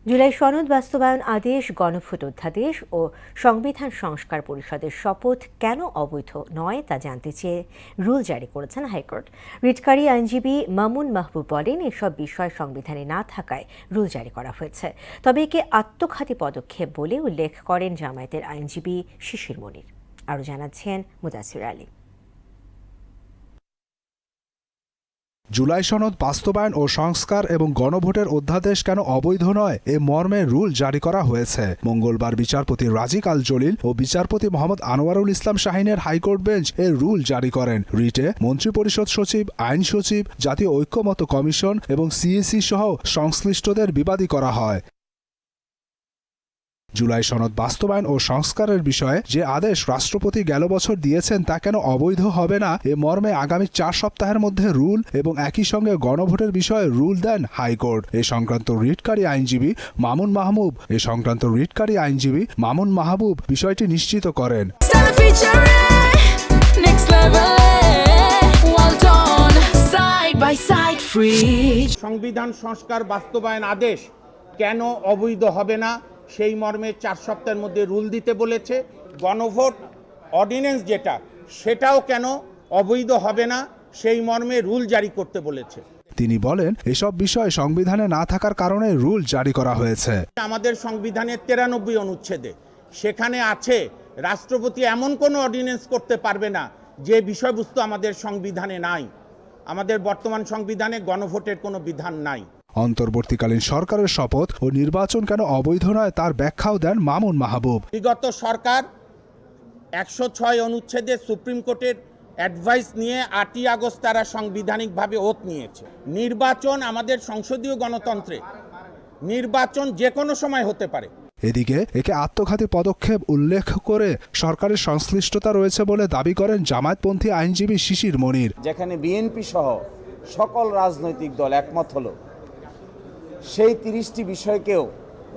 জুলাই সনদ বাস্তবায়ন আদেশ, গণভোট অধ্যাদেশ ও সংবিধান সংস্কার পরিষদের শপথ কেন অবৈধ নয় তা জানতে চেয়ে রুল জারি করেছেন হাইকোর্ট। রিটকারী আইনজীবী মামুন মাহবুব বলেন, এসব বিষয় সংবিধানে না থাকায় রুল জারি করা হয়েছে। তবে একে আত্মঘাতী পদক্ষেপ বলে উল্লেখ করেন জামায়াতের আইনজীবী শিশির মনির। আরও জানাচ্ছেন মুদাসির আলী। জুলাই সনদ বাস্তবায়ন ও সংস্কার এবং গণভোটের অধ্যাদেশ কেন অবৈধ নয় এ মর্মে রুল জারি করা হয়েছে। মঙ্গলবার বিচারপতি রাজিক আল জলিল ও বিচারপতি মোহাম্মদ আনোয়ারুল ইসলাম শাহিনের হাইকোর্ট বেঞ্চ এর রুল জারি করেন। রিটে মন্ত্রিপরিষদ সচিব, আইন সচিব, জাতীয় ঐক্যমত্য কমিশন এবং সিএসি সহ সংশ্লিষ্টদের বিবাদী করা হয়। জুলাই সনদ বাস্তবায়ন ও সংস্কারের বিষয়ে যে আদেশ রাষ্ট্রপতি গেল বছর দিয়েছেন তা কেন অবৈধ হবে না এ মর্মে আগামী 4 সপ্তাহের মধ্যে রুল এবং একই সঙ্গে গণভোটের বিষয়ে রুল দেন হাইকোর্ট। এ সংক্রান্ত রিটকারী আইনজীবী মামুন মাহবুব বিষয়টি নিশ্চিত করেন। সংবিধান সংস্কার বাস্তবায়ন আদেশ কেন অবৈধ হবে না সেই মর্মে 4 সপ্তাহের মধ্যে রুল দিতে বলেছে। গণভোট অর্ডিন্যান্স যেটা সেটাও কেন অবৈধ হবে না সেই মর্মে রুল জারি করতে বলেছে। তিনি বলেন, এসব বিষয় সংবিধানে না থাকার কারণে রুল জারি করা হয়েছে। আমাদের সংবিধানের 93 অনুচ্ছেদে সেখানে আছে রাষ্ট্রপতি এমন কোনো অর্ডিন্যান্স করতে পারবে না যে বিষয়বস্তু আমাদের সংবিধানে নাই। আমাদের বর্তমান সংবিধানে গণভোটের কোনো বিধান নাই। অন্তর্বর্তীকালীন সরকারের শপথ ও নির্বাচন কেন অবৈধ নয় তার ব্যাখ্যাও দেন মামুন মাহবুব। বিগত সরকার 106 অনুচ্ছেদে সুপ্রিম কোর্টের অ্যাডভাইস নিয়ে 8ই আগস্ট তারা সাংবিধানিকভাবে ওত নিয়েছে। নির্বাচন আমাদের সংসদীয় গণতন্ত্রে নির্বাচন যে কোনো সময় হতে পারে। এদিকে একে আত্মঘাতী পদক্ষেপ উল্লেখ করে সরকারের সংশ্লিষ্টতা রয়েছে বলে দাবি করেন জামায়াতপন্থী আইনজীবী শিশির মনির। যেখানে বিএনপি সহ সকল রাজনৈতিক দল একমত হলো, সেই 30টি বিষয়কেও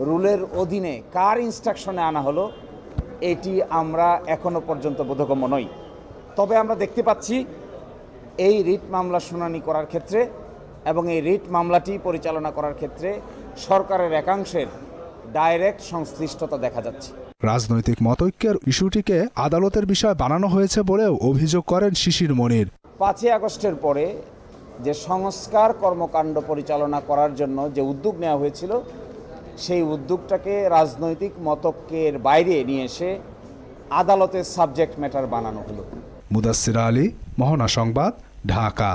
রুলের অধীনে কার ইনস্ট্রাকশনে আনা হলো এটি আমরা এখনো পর্যন্ত বোধগম্য নই। তবে আমরা দেখতে পাচ্ছি এই রিট মামলা শুনানি করার ক্ষেত্রে এবং এই রিট মামলাটি পরিচালনা করার ক্ষেত্রে সরকারের একাংশের ডাইরেক্ট সংশ্লিষ্টতা দেখা যাচ্ছে। রাজনৈতিক মতৈক্যের ইস্যুটিকে আদালতের বিষয় বানানো হয়েছে বলেও অভিযোগ করেন শিশির মনির। 5ই আগস্টের পরে যে সংস্কার কর্মকাণ্ড পরিচালনা করার জন্য যে উদ্যোগ নেওয়া হয়েছিল সেই উদ্যোগটাকে রাজনৈতিক মতৈক্যের বাইরে নিয়ে এসে আদালতের সাবজেক্ট ম্যাটার বানানো হলো। মুদাসসির আলী, মোহনা সংবাদ, ঢাকা।